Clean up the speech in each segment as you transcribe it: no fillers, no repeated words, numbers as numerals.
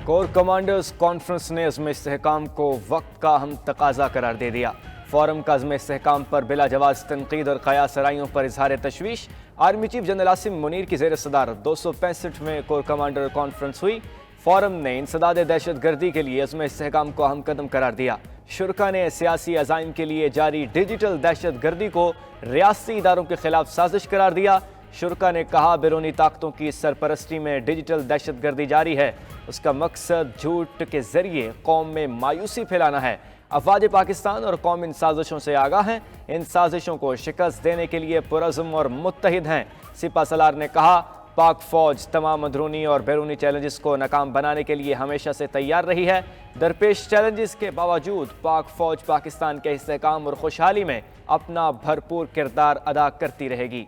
Core commanders conference ने अज़्म इस्तेहकाम को वक्त का अहम तकाजा करार दे दिया। फोरम का अज़्म इस्तेहकाम पर बिला जवाज़ तनकीद और कयास आराइयों पर इजहार तशवीश। Army chief general Asim Munir की ज़ेर सदारत 265वें कोर कमांडर कॉन्फ्रेंस हुई। फोरम ने इंसदाद दहशत गर्दी के लिए अज़्म इस्तेहकाम को अहम कदम करार दिया। शुरका ने सियासी अज़ाइम के लिए जारी डिजिटल दहशत गर्दी को रियासती इदारों के खिलाफ साजिश करार दिया। शुरका ने कहा, बैरूनी ताकतों की सरपरस्ती में डिजिटल दहशत गर्दी जारी है। उसका मकसद झूठ के जरिए कौम में मायूसी फैलाना है। अफवाज पाकिस्तान और कौम इन साजिशों से आगाह हैं। इन साजिशों को शिकस्त देने के लिए पुरज़्म और मुत्तहिद हैं। सिपा सलार ने कहा, पाक फौज तमाम अंदरूनी और बैरूनी चैलेंजेस को नाकाम बनाने के लिए हमेशा से तैयार रही है। दरपेश चैलेंजेस के बावजूद पाक फौज पाकिस्तान के इस्तेहकाम और खुशहाली में अपना भरपूर किरदार अदा करती रहेगी।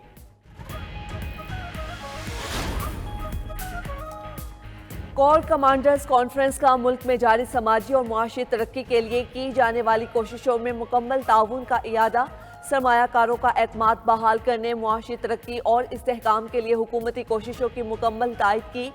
कोर कमांडर्स कॉन्फ्रेंस का मुल्क में जारी समाजी और मुआशी तरक्की के लिए की जाने वाली कोशिशों में मुकम्मल ताउन का इयादा, सरमायाकारों का एतमाद बहाल करने, मुआशी तरक्की और इस्तेहकाम के लिए हुकूमती कोशिशों की मुकम्मल तायद की।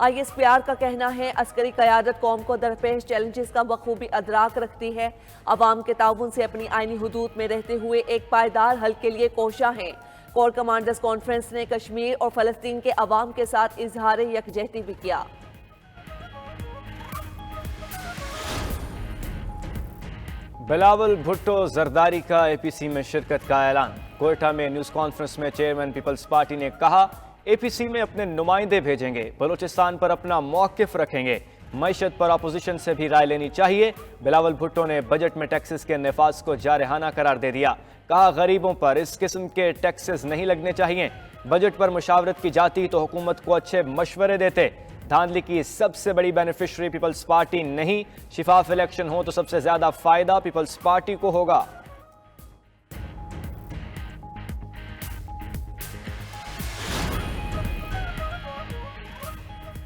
ISPR का कहना है, अस्करी क़यादत कौम को दरपेश चैलेंजेस का बखूबी अदराक रखती है। अवाम के ताउन से अपनी आइनी हुदूद में रहते हुए एक पायदार हल के लिए कोशा है। कोर कमांडर्स कॉन्फ्रेंस ने कश्मीर और फ़लस्तीन के अवाम के साथ इजहार यकजहती भी किया। बिलावल भुट्टो जरदारी का APC में शिरकत का ऐलान। कोयटा में न्यूज़ कॉन्फ्रेंस में चेयरमैन पीपल्स पार्टी ने कहा, APC में अपने नुमाइंदे भेजेंगे, बलूचिस्तान पर अपना मौक़िफ़ रखेंगे, मईशत पर अपोजिशन से भी राय लेनी चाहिए। बिलावल भुट्टो ने बजट में टैक्सेस के नफाज को जारहाना करार दे दिया। कहा, गरीबों पर इस किस्म के टैक्सेस नहीं लगने चाहिए। बजट पर मुशावरत की जाती तो हुकूमत को अच्छे मशवरे देते। धांधली की सबसे बड़ी बेनिफिशरी पीपल्स पार्टी नहीं, शिफाफ इलेक्शन हो तो सबसे ज्यादा फायदा पीपल्स पार्टी को होगा।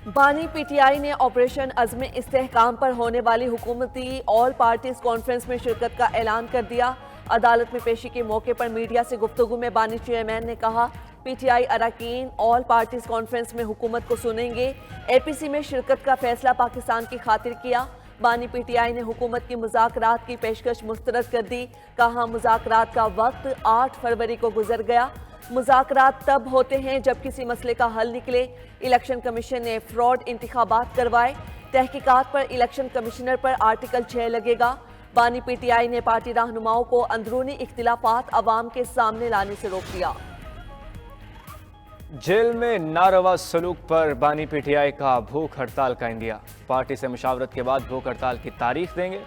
बानी PTI ने ऑपरेशन अज़्म इस्तेहकाम पर होने वाली हुकूमती ऑल पार्टीज कॉन्फ्रेंस में शिरकत का ऐलान कर दिया। अदालत में पेशी के मौके पर मीडिया से गुफ्तगू में बानी चेयरमैन ने कहा, PTI अरकान ऑल पार्टीज कॉन्फ्रेंस में हुकूमत को सुनेंगे। APC में शिरकत का फैसला पाकिस्तान की खातिर किया। बानी PTI ने हुकूमत की मुज़ाकरात की पेशकश मुस्तरद कर दी। कहा, मुज़ाकरात का वक्त 8 फरवरी को गुजर गया। मुज़ाकरात तब होते हैं जब किसी मसले का हल निकले। इलेक्शन कमीशन ने फ्रॉड इंतखाबात करवाए। तहकीकात पर इलेक्शन कमिश्नर पर आर्टिकल 6 लगेगा। बानी PTI ने पार्टी रहनुमाओं को अंदरूनी इख्तिलाफात अवाम के सामने लाने से रोक दिया। जेल में नारवा सलूक पर बानी PTI का भूख हड़ताल का इंदिया। पार्टी से मुशावरत के बाद भूख हड़ताल की तारीख देंगे।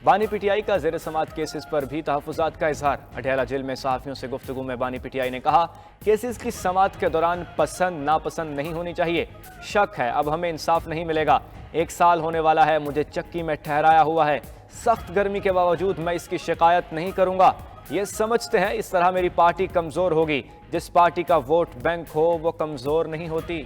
बानी PTI का ज़ेर समात केसेस पर भी तहफ़्फ़ुज़ात का इजहार। अडयाला जेल में सहाफ़ियों से गुफ्तगू में बानी PTI ने कहा, केसेस की समात के दौरान पसंद नापसंद नहीं होनी चाहिए। शक है, अब हमें इंसाफ नहीं मिलेगा। 1 साल होने वाला है, मुझे चक्की में ठहराया हुआ है। सख्त गर्मी के बावजूद मैं इसकी शिकायत नहीं करूँगा। ये समझते हैं इस तरह मेरी पार्टी कमज़ोर होगी। जिस पार्टी का वोट बैंक हो वो कमज़ोर नहीं होती।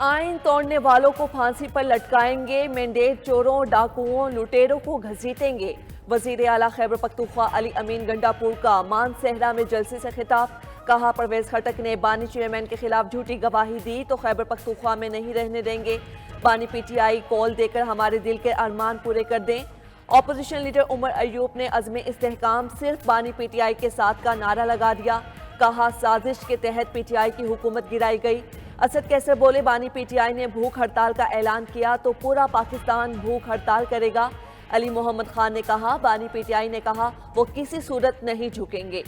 आइन तोड़ने वालों को फांसी पर लटकाएंगे, मैंडेट चोरों, डाकुओं, लुटेरों को घसीटेंगे। वजीर आला खैबर पख्तूनख्वा अली अमीन गंडापुर का मानसहरा में जलसे से खिताब। कहा, परवेज खटक ने बानी चेयरमैन के खिलाफ झूठी गवाही दी तो खैबर पख्तूनख्वा में नहीं रहने देंगे। बानी PTI कॉल देकर हमारे दिल के अरमान पूरे कर दें। ऑपोजिशन लीडर उमर अयूब ने अज़्म इस्तेहकाम सिर्फ बानी PTI के साथ का नारा लगा दिया। कहा, साजिश के तहत PTI की हुकूमत गिराई गई। असद कैसर बोले, बानी PTI ने भूख हड़ताल का ऐलान किया तो पूरा पाकिस्तान भूख हड़ताल करेगा। अली मोहम्मद खान ने कहा, बानी PTI ने कहा वो किसी सूरत नहीं झुकेंगे।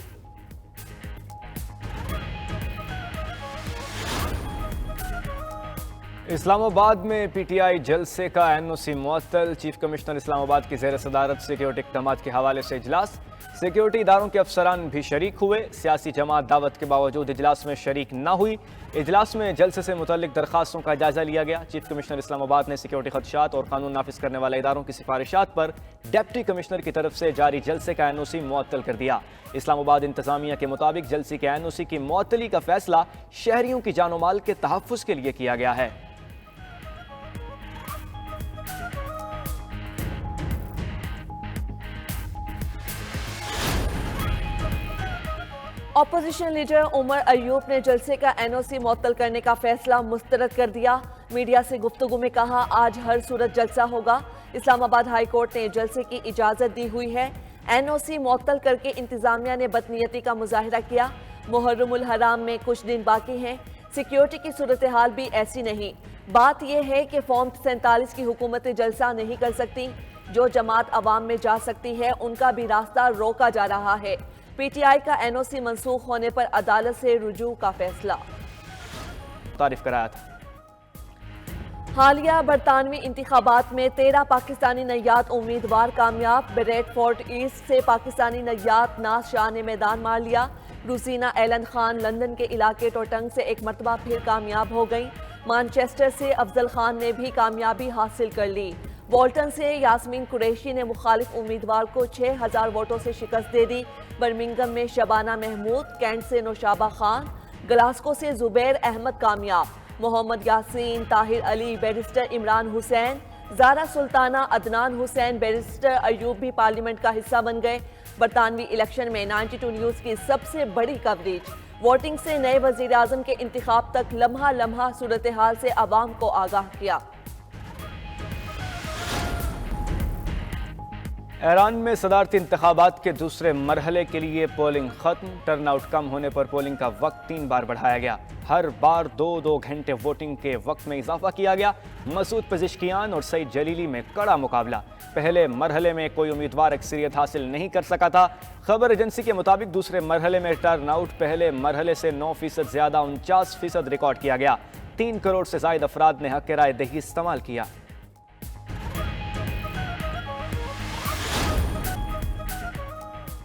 इस्लामाबाद में PTI जलसे का NOC मुअत्तल। चीफ कमिश्नर इस्लामाबाद की ज़ेर सदारत सिक्योरिटी इक़दामात के हवाले से इजलास। सिक्योरिटी इदारों के अफसरान भी शरीक हुए। सियासी जमात दावत के बावजूद इजलास में शरीक न हुई। इजलास में जलसे से मुतल्लिक दरखास्तों का जायजा लिया गया। चीफ कमिश्नर इस्लामाबाद ने सिक्योरिटी खदशात और कानून नाफिज करने वाले इदारों की सिफारिशात पर डिप्टी कमिश्नर की तरफ से जारी जलसे का NOC मुअत्तल कर दिया। इस्लामाबाद इंतजामिया के मुताबिक जलसे के NOC की मुअत्तली का फैसला शहरियों की जानो माल के तहफ़्फ़ुज़ के लिए किया गया है। ऑपोजिशन लीडर उमर अयूब ने जलसे का एनओसी मुअत्तल करने का फैसला मुस्तरद कर दिया। मीडिया से गुफ्तगू में कहा, आज हर सूरत जलसा होगा। इस्लामाबाद हाई कोर्ट ने जलसे की इजाजत दी हुई है। एनओसी मुअत्तल करके इंतजामिया ने बदनीयती का मुजाहिरा किया। मुहर्रमुल हराम में कुछ दिन बाकी हैं। सिक्योरिटी की सूरत हाल भी ऐसी नहीं। बात यह है कि फॉर्म 47 की हुकूमत जलसा नहीं कर सकती। जो जमात अवाम में जा सकती है उनका भी रास्ता रोका जा रहा है। पीटीआई का एनओसी मंसूख होने पर अदालत से रुजू का फैसला। तारीफ कराया था। हालिया बरतानवी इंतखाबात में 13 पाकिस्तानी नैयाद उम्मीदवार कामयाब। ब्रेडफोर्ड ईस्ट से पाकिस्तानी नैयाद नाज शाह ने मैदान मार लिया। रूसीना एलन खान लंदन के इलाके टोटंग से एक मरतबा फिर कामयाब हो गई। मैनचेस्टर से अफजल खान ने भी कामयाबी हासिल कर ली। वॉल्टन से यास्मीन कुरैशी ने मुखालिफ उम्मीदवार को 6000 वोटों से शिकस्त दे दी। बर्मिंगम में शबाना महमूद, कैंट से नौशाबा खान, ग्लास्को से जुबैर अहमद कामयाब। मोहम्मद यासीन, ताहिर अली, बैरिस्टर इमरान हुसैन, जारा सुल्ताना, अदनान हुसैन, बैरिस्टर अयूब भी पार्लियामेंट का हिस्सा बन गए। बरतानवी इलेक्शन में 92 न्यूज़ की सबसे बड़ी कवरेज। वोटिंग से नए वजीर आजम के इंतखाब तक लम्हा लम्हा सूरत हाल से आवाम को आगाह किया। ईरान में सदारती इंतखाबात के दूसरे मरहले के लिए पोलिंग खत्म। टर्नआउट कम होने पर पोलिंग का वक्त 3 बार बढ़ाया गया। हर बार 2-2 घंटे वोटिंग के वक्त में इजाफा किया गया। मसूद पज़िश्कियान और सईद जलीली में कड़ा मुकाबला। पहले मरहले में कोई उम्मीदवार अक्सरियत हासिल नहीं कर सका था। खबर एजेंसी के मुताबिक दूसरे मरहले में टर्नआउट पहले मरहले से 9% ज्यादा 49% रिकॉर्ड किया गया। 3 करोड़ से ज्यादा अफराद ने हक राय दही इस्तेमाल किया।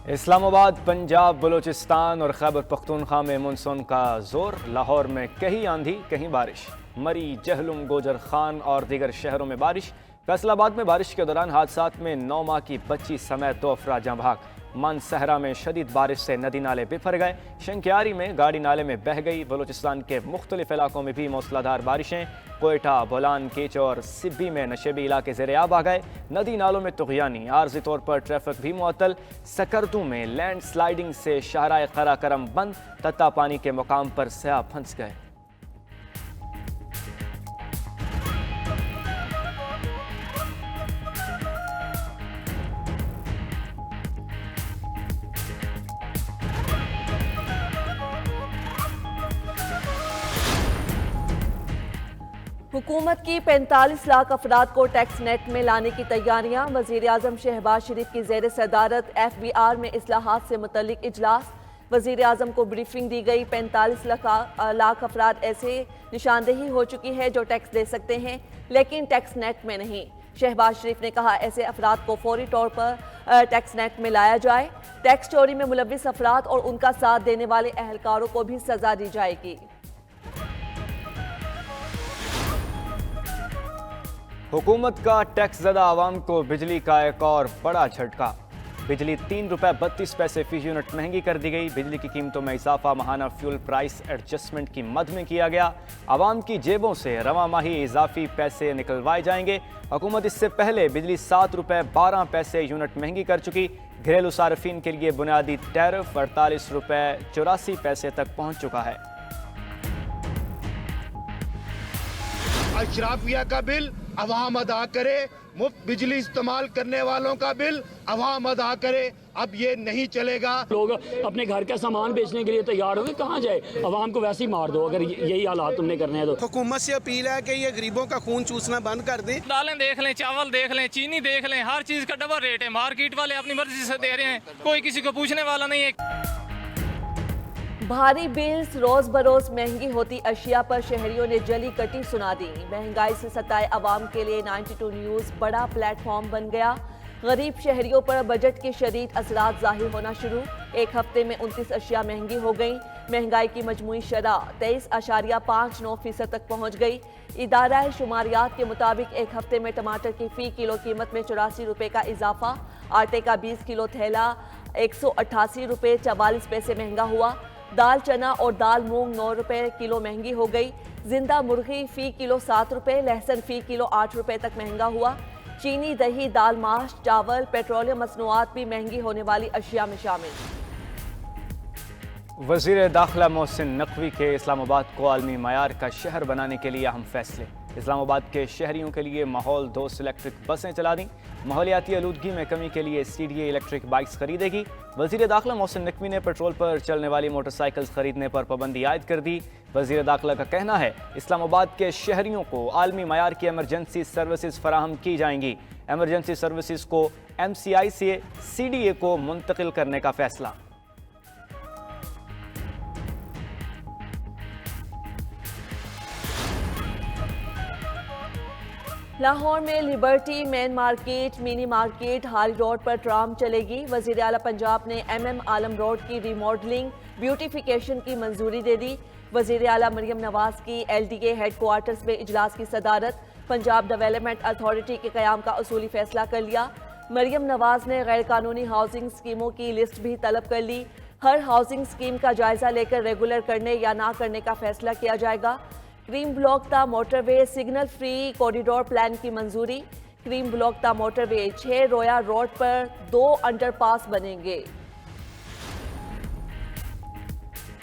इस्लामाबाद, पंजाब, बलूचिस्तान और खैबर पख्तूनख्वा में मानसून का जोर। लाहौर में कहीं आंधी कहीं बारिश। मरी, जहलुम, गोजर खान और दीगर शहरों में बारिश। फैसलाबाद में बारिश के दौरान हादसात में 9 माह की बच्ची समेत 2 अफराद जाँ भाग। मानसहरा में शदीद बारिश से नदी नाले बिफर गए। शंकियारी में गाड़ी नाले में बह गई। बलूचिस्तान के मुख्तलिफ इलाकों में भी मूसलाधार बारिशें। कोयटा, बोलान, केच और सिब्बी में नशेबी इलाके ज़ेर-ए-आब आ गए। नदी नालों में तुग़यानी, आर्जी तौर पर ट्रैफिक भी मुअत्तल। सकरदू में लैंड स्लाइडिंग से शाहराए कराकरम बंद। तत्ता पानी के मुकाम पर सया फंस गए। हुकूमत की 45 लाख अफराद को टैक्स नेट में लाने की तैयारियां। वज़ीर आज़म शहबाज शरीफ की ज़ेर सदारत FBR में इस्लाहात से मुतल्लिक इजलास। वज़ीर आज़म को ब्रीफिंग दी गई। 45 लाख अफराद ऐसे निशानदेही हो चुकी है जो टैक्स दे सकते हैं लेकिन टैक्स नेट में नहीं। शहबाज शरीफ ने कहा, ऐसे अफराद को फौरी तौर पर टैक्स नेट में लाया जाए। टैक्स चोरी में मुलविस अफराद और उनका साथ देने वाले अहलकारों को भी सजा दी जाएगी। हुकूमत का टैक्स ज़दा आवाम को बिजली का एक और बड़ा झटका। बिजली 3 रुपये 32 पैसे फी यूनिट महंगी कर दी गई। बिजली की कीमतों में इजाफा माहाना फ्यूल प्राइस एडजस्टमेंट की मद में किया गया। आवाम की जेबों से रवा माही इजाफी पैसे निकलवाए जाएंगे। हुकूमत इससे पहले बिजली 7 रुपये 12 पैसे यूनिट महंगी कर चुकी। घरेलू सार्फिन के लिए बुनियादी टैरिफ 48 रुपये 84 पैसे तक पहुँच चुका है। अशराफिया का बिल अवाम अदा करे, मुफ्त बिजली इस्तेमाल करने वालों का बिल अवाम अदा करे। अब ये नहीं चलेगा। लोग अपने घर का सामान बेचने के लिए तैयार होंगे, कहाँ जाए? अवाम को वैसे ही मार दो अगर यही हालात तुमने करने हैं तो। हुकूमत से अपील है कि ये गरीबों का खून चूसना बंद कर दें। दालें देख लें, चावल देख लें, चीनी देख लें, हर चीज़ का डबल रेट है। मार्केट वाले अपनी मर्जी से दे रहे हैं, कोई किसी को पूछने वाला नहीं है। भारी बिल्स, रोज बरोज महंगी होती अशिया पर शहरियों ने जली कटी सुना दी। महंगाई से सताए अवाम के लिए 92 न्यूज़ बड़ा प्लेटफॉर्म बन गया। गरीब शहरियों पर बजट के शदीद असरात जाहिर होना शुरू। एक हफ्ते में 29 अशिया महंगी हो गई। महंगाई की मजमूई शरह 23.59% तक पहुँच गई। इदारा शुमारियात के मुताबिक एक हफ्ते में टमाटर की फ़ी किलो कीमत में 84 रुपये का इजाफा। आटे का 20 किलो थैला 188 रुपये 44 पैसे महंगा हुआ। दाल चना और दाल मूंग 9 रुपये किलो महंगी हो गई। जिंदा मुर्गी फ़ी किलो 7 रुपये, लहसुन फ़ी किलो 8 रुपये तक महंगा हुआ। चीनी, दही, दाल, माश, चावल, पेट्रोलियम मसनूआत भी महंगी होने वाली अशिया में शामिल। वज़ीर दाखिला मोहसिन नकवी के इस्लामाबाद को आलमी मयार का शहर बनाने के लिए अहम फैसले। इस्लामाबाद के शहरियों के लिए माहौल दोस्त इलेक्ट्रिक बसें चला दी। माहौलियाती आलूदगी में कमी के लिए CDA इलेक्ट्रिक बाइक्स खरीदेगी। वज़ीर दाखिला मोहसिन नकवी ने पेट्रोल पर चलने वाली मोटरसाइकिल्स खरीदने पर पाबंदी आयद कर दी। वज़ीर दाखिला का कहना है इस्लामाबाद के शहरियों को आलमी मयार की एमरजेंसी सर्विसेज फराहम की जाएंगी। एमरजेंसी सर्विसेज को MCI से CDA को मुंतकिल करने का फैसला। लाहौर में liberty main market, mini market, हारी रोड पर ट्राम चलेगी। वज़ीर आला पंजाब ने MM आलम रोड की रिमॉडलिंग, ब्यूटिफिकेशन की मंजूरी दे दी। वज़ीर आला मरियम नवाज की LDA हेडक्वार्टर्स में इजलास की सदारत। पंजाब डेवलपमेंट अथॉरिटी के क़याम का उसूली फैसला कर लिया। मरियम नवाज ने गैर कानूनी हाउसिंग स्कीमों की लिस्ट भी तलब कर ली। हर हाउसिंग स्कीम का जायजा लेकर रेगुलर करने या ना करने का फैसला किया जाएगा। क्रीम ब्लॉक ता motorway signal free corridor plan की मंजूरी। क्रीम ब्लॉक ता मोटरवे 6 रोया रोड पर 2 अंडरपास बनेंगे।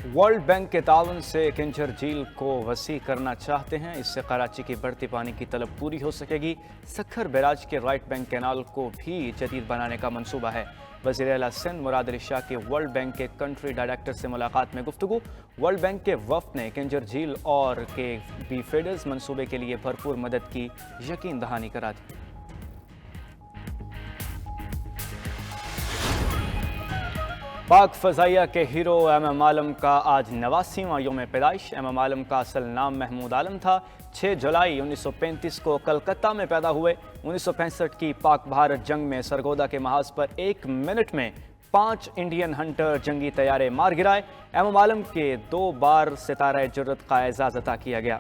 वर्ल्ड बैंक के ताउन से किंजर झील को वसी करना चाहते हैं। इससे कराची की बढ़ती पानी की तलब पूरी हो सकेगी। सखर बैराज के राइट बैंक कैनाल को भी जदीद बनाने का मंसूबा है। वज़ीर आला सिंध मुराद अली शाह की वर्ल्ड बैंक के कंट्री डायरेक्टर से मुलाकात में गुफ्तगू। वर्ल्ड बैंक के वफ़द ने किंजर झील और के बी फेडर्स मंसूबे के लिए भरपूर मदद की यकीन दहानी करा दी। पाक फ़ज़ाइया के हीरो MM आलम का आज 89वां यौम पैदाइश। MM आलम का असल नाम महमूद आलम था। 6 जुलाई 1935 को कलकत्ता में पैदा हुए। 1965 की पाक भारत जंग में सरगोदा के महाज पर 1 मिनट में 5 इंडियन हंटर जंगी तैयारे मार गिराए। MM आलम के 2 बार सितारा जुर्रत का एजाज़ अता किया गया।